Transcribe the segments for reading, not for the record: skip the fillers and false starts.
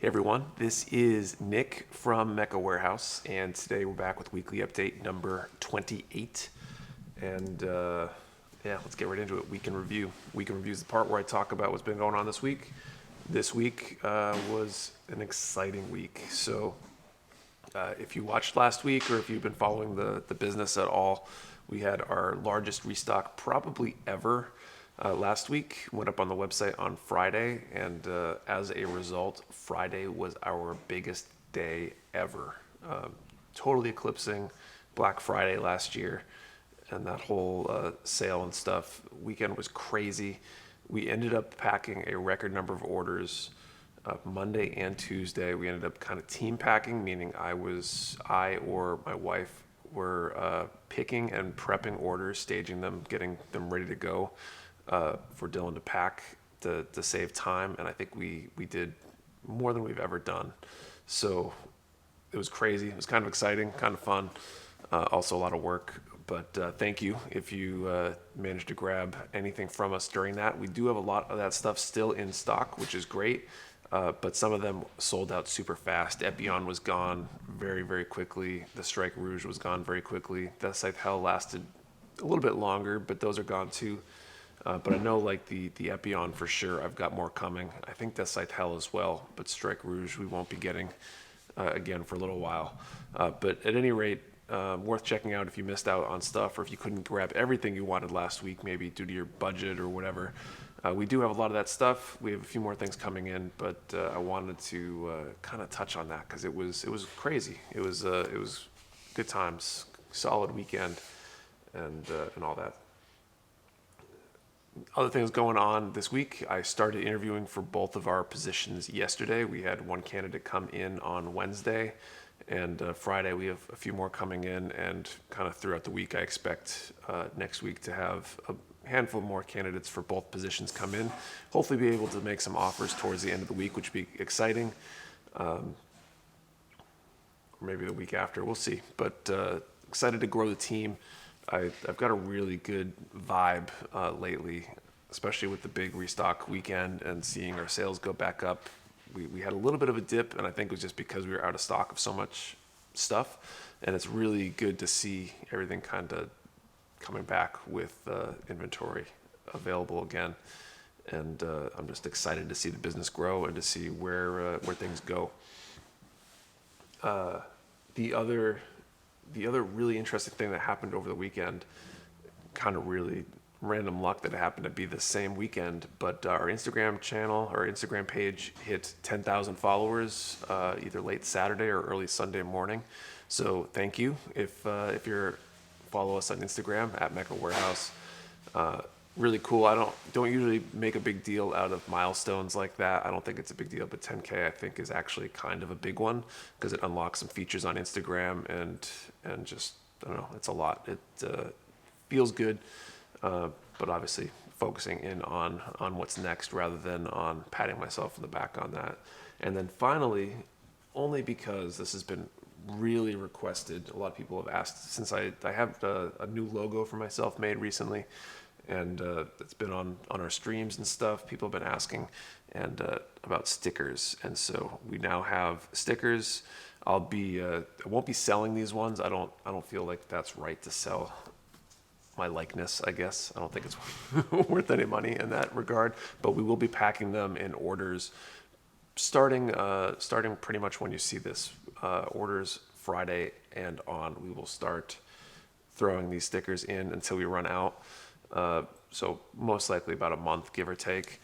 Hey everyone, this is Nick from Mecha Warehouse, and today we're back with weekly update number 28. And let's get right into it. Week in review. Week in review is the part where I talk about what's been going on this week. This week was an exciting week. So if you watched last week or if you've been following the business at all, we had our largest restock probably ever last week. Went up on the website on Friday, and as a result, Friday was our biggest day ever, totally eclipsing Black Friday last year. And that whole sale and stuff weekend was crazy. We ended up packing a record number of orders Monday and Tuesday. We ended up kind of team packing, meaning I or my wife were picking and prepping orders, staging them, getting them ready to go for Dylan to pack to save time. And I think we did more than we've ever done. So it was crazy. It was kind of exciting, kind of fun, also a lot of work. But thank you if you managed to grab anything from us during that. We do have a lot of that stuff still in stock, which is great. But some of them sold out super fast. Epion was gone very, very quickly. The Strike Rouge was gone very quickly. Death Scythe Hell lasted a little bit longer, but those are gone too. But I know like the Epion for sure, I've got more coming. I think Death Scythe Hell as well, but Strike Rouge we won't be getting again for a little while. But at any rate, worth checking out if you missed out on stuff or if you couldn't grab everything you wanted last week, maybe due to your budget or whatever. We do have a lot of that stuff. We have a few more things coming in, but I wanted to kind of touch on that because it was crazy. It was good times, solid weekend, and all that. Other things going on this week, I started interviewing for both of our positions yesterday. We had one candidate come in on Wednesday, and Friday we have a few more coming in, and kind of throughout the week I expect next week to have a handful more candidates for both positions come in. Hopefully be able to make some offers towards the end of the week, which would be exciting. Or maybe the week after, we'll see. But excited to grow the team. I've got a really good vibe lately, especially with the big restock weekend and seeing our sales go back up. We had a little bit of a dip, and I think it was just because we were out of stock of so much stuff. And it's really good to see everything kind of coming back with inventory available again. And I'm just excited to see the business grow and to see where things go. The other really interesting thing that happened over the weekend, kind of really random luck that it happened to be the same weekend, but our Instagram channel, our Instagram page hit 10,000 followers either late Saturday or early Sunday morning. So thank you if you're follow us on Instagram at Mecha Warehouse. Really cool. I don't usually make a big deal out of milestones like that. I don't think it's a big deal, but 10K I think is actually kind of a big one because it unlocks some features on Instagram and just, I don't know, it's a lot. It feels good, but obviously focusing in on what's next rather than on patting myself in the back on that. And then finally, only because this has been really requested, a lot of people have asked since I have a new logo for myself made recently, and it's been on our streams and stuff. People have been asking and about stickers, and so we now have stickers. I won't be selling these ones. I don't feel like that's right to sell my likeness, I guess. I don't think it's worth any money in that regard, but we will be packing them in orders starting pretty much when you see this. Orders Friday and on, we will start throwing these stickers in until we run out. So most likely about a month, give or take.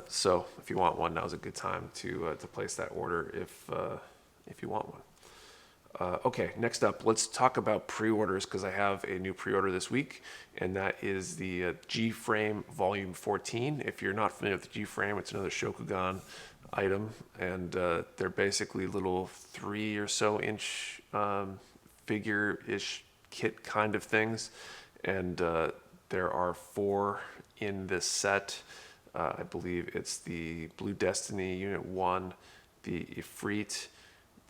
So if you want one, now's a good time to place that order if you want one. Okay, next up, let's talk about pre-orders because I have a new pre-order this week, and that is the G-Frame Volume 14. If you're not familiar with the G-Frame, it's another Shokugan item, and they're basically little 3 or so inch figure-ish kit kind of things, and there are 4 in this set. I believe it's the Blue Destiny Unit 1, the Ifrit,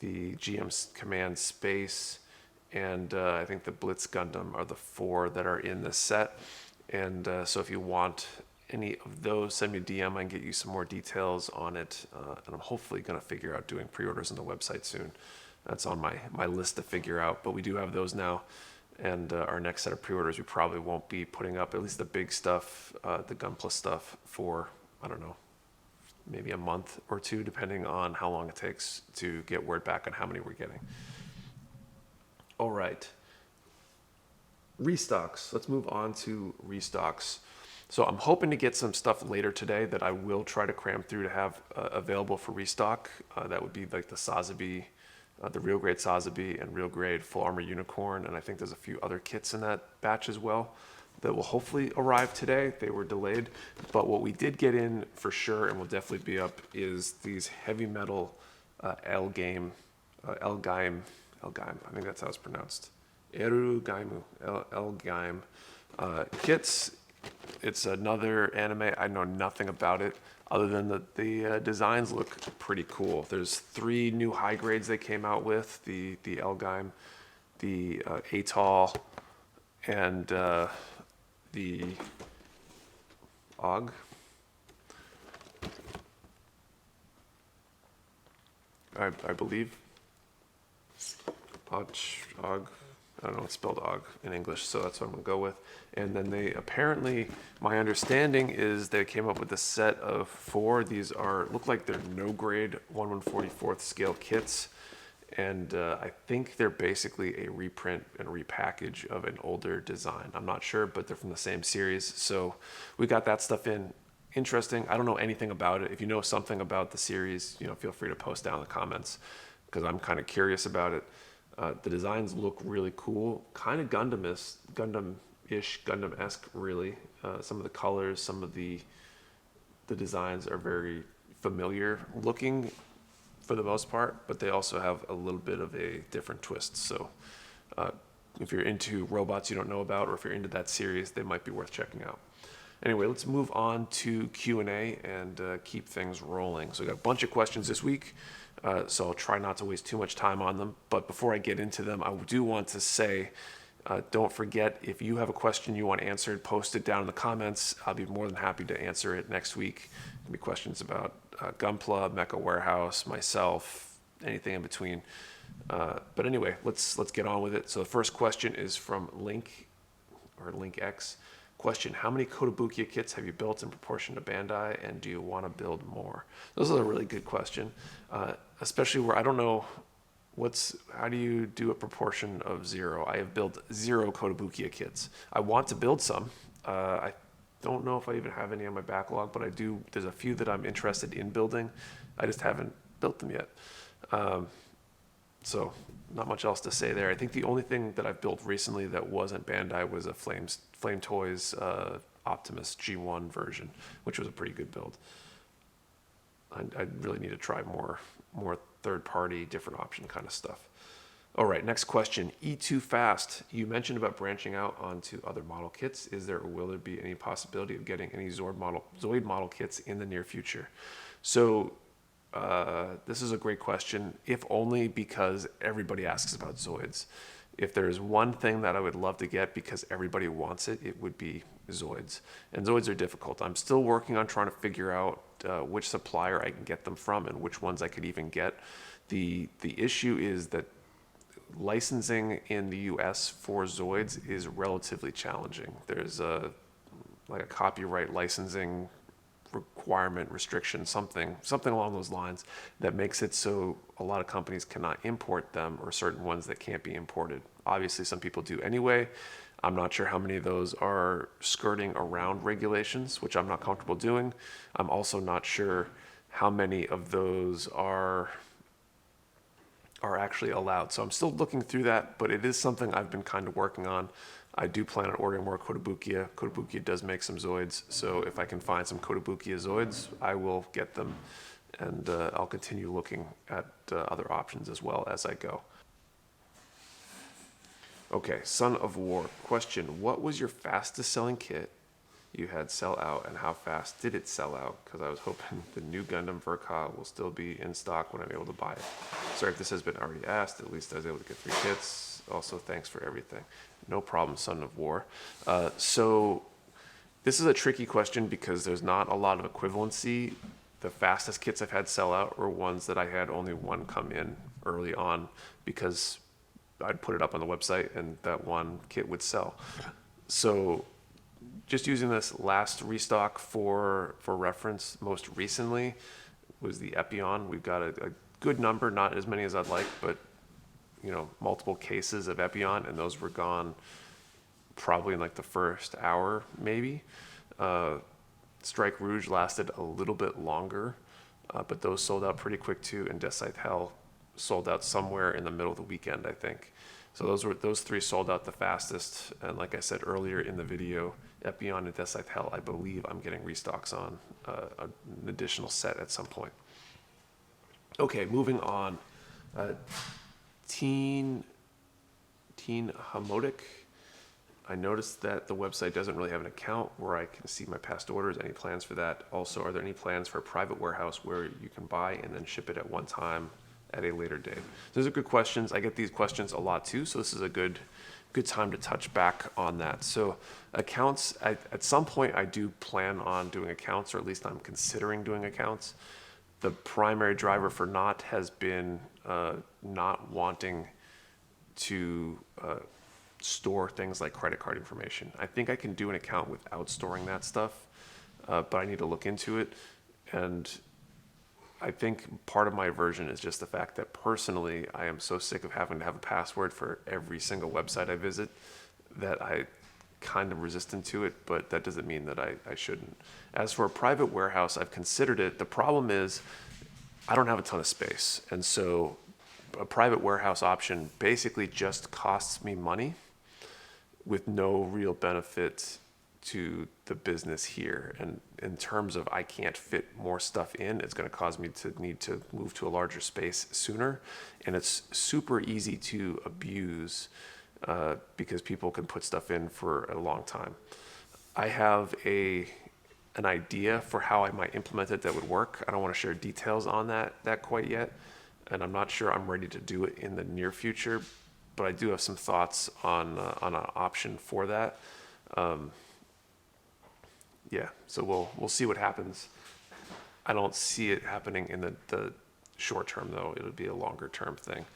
the GM Command Space, and I think the Blitz Gundam are the 4 that are in this set. And so if you want any of those, send me a DM. I can get you some more details on it. And I'm hopefully going to figure out doing pre-orders on the website soon. That's on my list to figure out. But we do have those now. And our next set of pre-orders, we probably won't be putting up, at least the big stuff, the gunpla stuff, for, I don't know, maybe a month or two, depending on how long it takes to get word back on how many we're getting. All right. Restocks. Let's move on to restocks. So I'm hoping to get some stuff later today that I will try to cram through to have available for restock. That would be like the Sazabi, the real grade Sazabi and real grade full armor unicorn. And I think there's a few other kits in that batch as well that will hopefully arrive today. They were delayed, but what we did get in for sure and will definitely be up is these heavy metal Elgaim, I think that's how it's pronounced. Elgaim kits. It's another anime. I know nothing about it other than that the designs look pretty cool. There's 3 new high grades they came out with: the Elgaim, the Atoll, and the Og. I believe. Og. I don't know, it's spelled Og in English, so that's what I'm gonna go with. And then they apparently, my understanding is they came up with a set of 4. These look like they're no grade 1/144th scale kits. And I think they're basically a reprint and repackage of an older design. I'm not sure, but they're from the same series. So we got that stuff in. Interesting. I don't know anything about it. If you know something about the series, feel free to post down in the comments, because I'm kind of curious about it. The designs look really cool, kind of Gundam-ish, Gundam-esque, really. Some of the colors, some of the designs are very familiar looking for the most part, but they also have a little bit of a different twist. So if you're into robots you don't know about, or if you're into that series, they might be worth checking out. Anyway, let's move on to Q&A and keep things rolling. So we got a bunch of questions this week. So I'll try not to waste too much time on them. But before I get into them, I do want to say, don't forget, if you have a question you want answered, post it down in the comments. I'll be more than happy to answer it next week. There'll be questions about Gunpla, Mecha Warehouse, myself, anything in between. But anyway, let's get on with it. So the first question is from Link, or LinkX. Question: how many Kotobukiya kits have you built in proportion to Bandai, and do you want to build more? This is a really good question, especially where I don't know how do you do a proportion of 0? I have built 0 Kotobukiya kits. I want to build some. I don't know if I even have any on my backlog, but I do. There's a few that I'm interested in building. I just haven't built them yet. So not much else to say there. I think the only thing that I've built recently that wasn't Bandai was a Flame Toys Optimus G1 version, which was a pretty good build. I really need to try more third-party, different option kind of stuff. All right, next question. E2 Fast. You mentioned about branching out onto other model kits. Is there or will there be any possibility of getting any Zoid model kits in the near future? So this is a great question, if only because everybody asks about Zoids. If there's one thing that I would love to get because everybody wants it, it would be Zoids. And Zoids are difficult. I'm still working on trying to figure out which supplier I can get them from and which ones I could even get. The issue is that licensing in the US for Zoids is relatively challenging. There's a copyright licensing requirement, restriction, something along those lines that makes it so a lot of companies cannot import them, or certain ones that can't be imported. Obviously, some people do anyway. I'm not sure how many of those are skirting around regulations, which I'm not comfortable doing. I'm also not sure how many of those are actually allowed. So I'm still looking through that, but it is something I've been kind of working on. I do plan on ordering more Kotobukiya. Kotobukiya does make some Zoids, so if I can find some Kotobukiya Zoids, I will get them, and I'll continue looking at other options as well as I go. Okay, Son of War. Question: what was your fastest selling kit you had sell out, and how fast did it sell out? Because I was hoping the new Gundam Verka will still be in stock when I'm able to buy it. Sorry if this has been already asked. At least I was able to get 3 kits. Also, thanks for everything. No problem, Son of War. So This is a tricky question because there's not a lot of equivalency. The fastest kits I've had sell out were ones that I had only one come in early on because I'd put it up on the website and that one kit would sell. So just using this last restock for reference, most recently was the Epion. We've got a good number, not as many as I'd like, but multiple cases of Epion, and those were gone probably in like the first hour, maybe. Strike Rouge lasted a little bit longer, but those sold out pretty quick too, and Decide Hell sold out somewhere in the middle of the weekend, I think. So those three sold out the fastest, and like I said earlier in the video, Epion and Decide Hell, I believe I'm getting restocks on an additional set at some point. Okay, moving on. Teen Hamodic. I noticed that the website doesn't really have an account where I can see my past orders. Any plans for that? Also, are there any plans for a private warehouse where you can buy and then ship it at one time at a later date? Those are good questions. I get these questions a lot too, so this is a good time to touch back on that. So accounts, at some point I do plan on doing accounts, or at least I'm considering doing accounts. The primary driver for not has been not wanting to store things like credit card information. I think I can do an account without storing that stuff, but I need to look into it. And I think part of my aversion is just the fact that personally, I am so sick of having to have a password for every single website I visit that I kind of resistant to it, but that doesn't mean that I shouldn't. As for a private warehouse, I've considered it. The problem is I don't have a ton of space. And so a private warehouse option basically just costs me money with no real benefit to the business here. And in terms of I can't fit more stuff in, it's going to cause me to need to move to a larger space sooner. And it's super easy to abuse because people can put stuff in for a long time. I have an idea for how I might implement it that would work. I don't want to share details on that quite yet. And I'm not sure I'm ready to do it in the near future, but I do have some thoughts on an option for that. Yeah, so we'll see what happens. I don't see it happening in the short term, though. It'll be a longer term thing.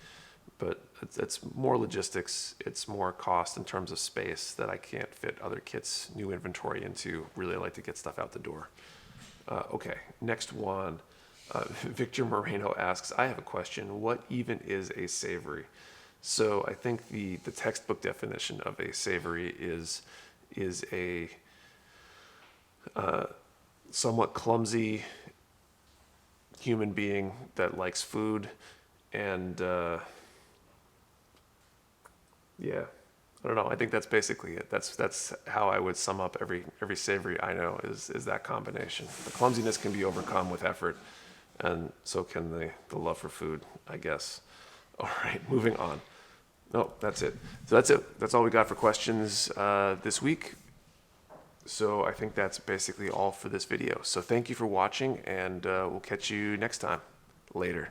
But it's more logistics. It's more cost in terms of space that I can't fit other kits' new inventory into. Really like to get stuff out the door. Okay, next one. Victor Moreno asks, I have a question. What even is a savory? So I think the textbook definition of a savory is a somewhat clumsy human being that likes food, and yeah, I don't know. I think that's basically it. That's how I would sum up every savory I know is that combination. The clumsiness can be overcome with effort, and so can the love for food, I guess. All right, moving on. No, that's it. So that's it. That's all we got for questions this week. So I think that's basically all for this video. So thank you for watching, and we'll catch you next time. Later.